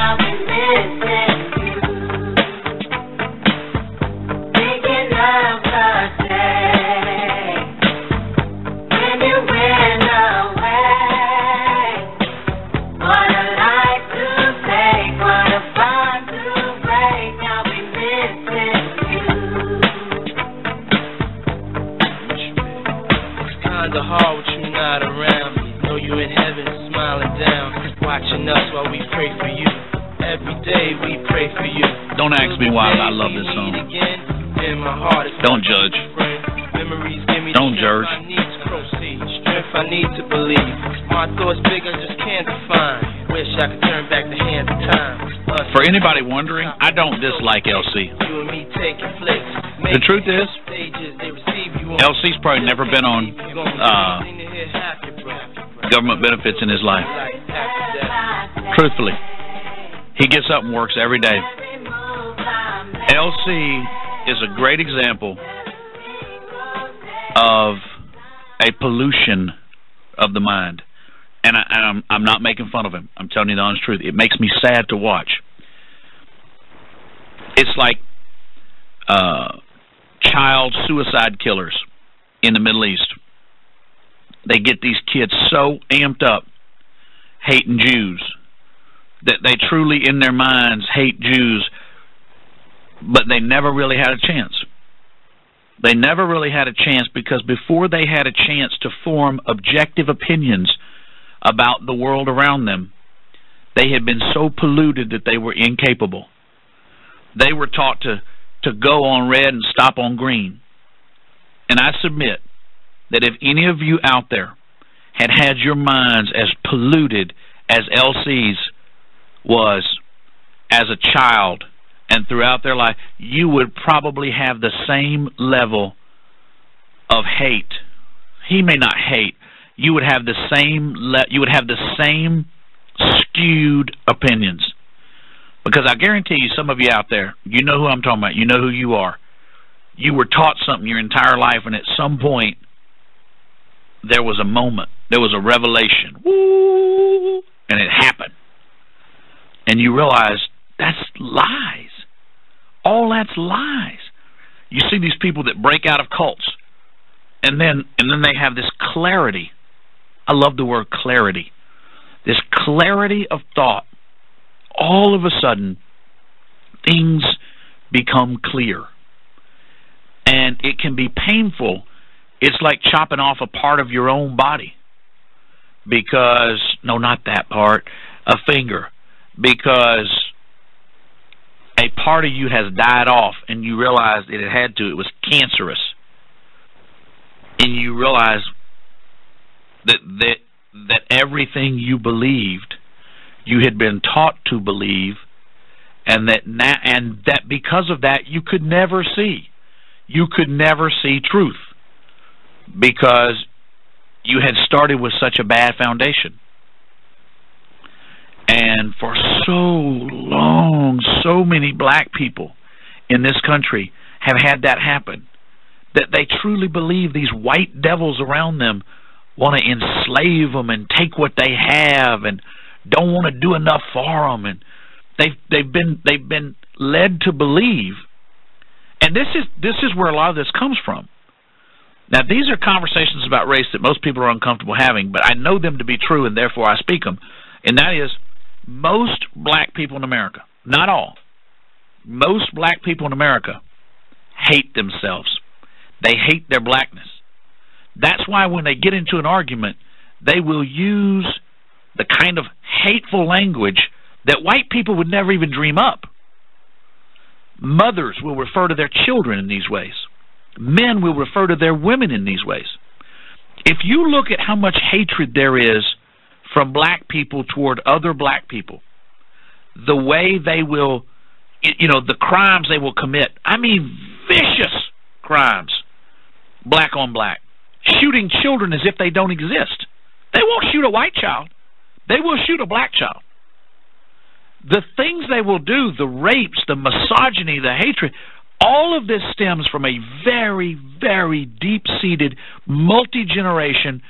I'll be missing you. Thinking of the day when you went away. What a life to take, what a bond to break. I'll be missing you. It's kinda hard with you not around me. Know you in heaven smiling down, watching us while we pray for you. Every day we pray for you. Don't ask me why I love this song. Don't judge. Don't judge. Strength I need to believe. My thoughts big, I just can't define. Wish I could turn back the hands of time. For anybody wondering, I don't dislike LC. The truth is, LC's probably never been on government benefits in his life. Truthfully, he gets up and works every day. LC is a great example of a pollution of the mind. And I'm not making fun of him. I'm telling you the honest truth. It makes me sad to watch. It's like child suicide killers in the Middle East. They get these kids so amped up hating Jews that they truly in their minds hate Jews, but they never really had a chance. They never really had a chance because before they had a chance to form objective opinions about the world around them, they had been so polluted that they were incapable. They were taught to go on red and stop on green. And I submit that if any of you out there had your minds as polluted as LC's was as a child and throughout their life, you would probably have the same level of hate. He may not hate. You would have the same skewed opinions. Because I guarantee you, some of you out there, you know who I'm talking about. You know who you are. You were taught something your entire life, and at some point, there was a moment. There was a revelation. Woo! And it happened. And you realize that's lies. All that's lies. You see these people that break out of cults, and then they have this clarity. I love the word clarity. This clarity of thought. All of a sudden, things become clear. And it can be painful. It's like chopping off a part of your own body. Because, no, not that part, a finger. Because a part of you has died off and you realize that it had to. It was cancerous. And you realize that everything you believed, you had been taught to believe, and that because of that you could never see. You could never see truth because you had started with such a bad foundation. And for so long, so many black people in this country have had that happen, that they truly believe these white devils around them want to enslave them and take what they have and don't want to do enough for them, and they've been led to believe. And this is where a lot of this comes from. Now, these are conversations about race that most people are uncomfortable having, but I know them to be true, and therefore I speak them. And that is, most black people in America, not all, most black people in America hate themselves. They hate their blackness. That's why when they get into an argument, they will use the kind of hateful language that white people would never even dream up. Mothers will refer to their children in these ways. Men will refer to their women in these ways. If you look at how much hatred there is from black people toward other black people, the way they will, the crimes they will commit, I mean vicious crimes, black on black, shooting children as if they don't exist. They won't shoot a white child. They will shoot a black child. The things they will do, the rapes, the misogyny, the hatred, all of this stems from a very, very deep-seated, multi-generation,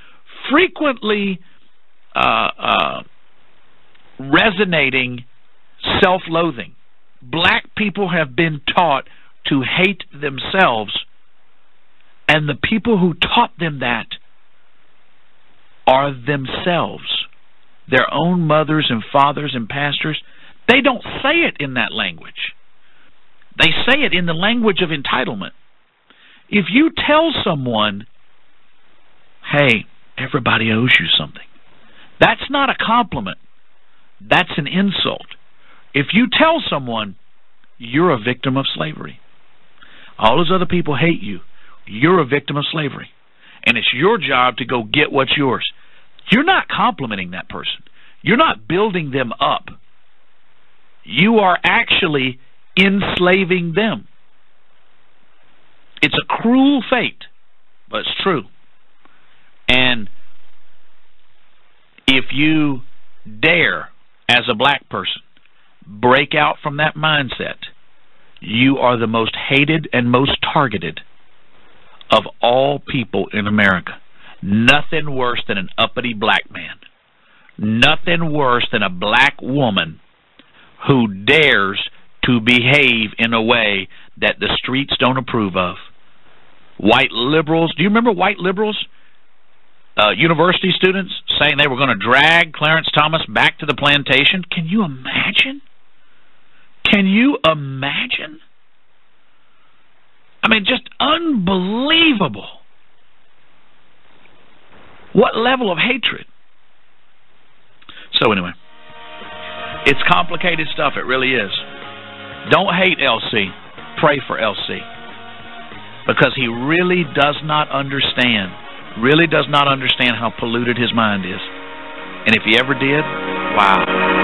frequently resonating self-loathing. Black people have been taught to hate themselves, and the people who taught them that are themselves, their own mothers and fathers and pastors. They don't say it in that language. They say it in the language of entitlement. If you tell someone, hey, everybody owes you something, that's not a compliment. That's an insult. If you tell someone, you're a victim of slavery, all those other people hate you, you're a victim of slavery, and it's your job to go get what's yours, you're not complimenting that person. You're not building them up. You are actually enslaving them. It's a cruel fate, but it's true. And if you dare, as a black person, break out from that mindset, you are the most hated and most targeted of all people in America. Nothing worse than an uppity black man. Nothing worse than a black woman who dares to behave in a way that the streets don't approve of. White liberals, do you remember white liberals? University students saying they were going to drag Clarence Thomas back to the plantation. Can you imagine? Can you imagine? I mean, just unbelievable. What level of hatred? So anyway, it's complicated stuff. It really is. Don't hate LC. Pray for LC. Because he really does not understand how polluted his mind is. And if he ever did, wow.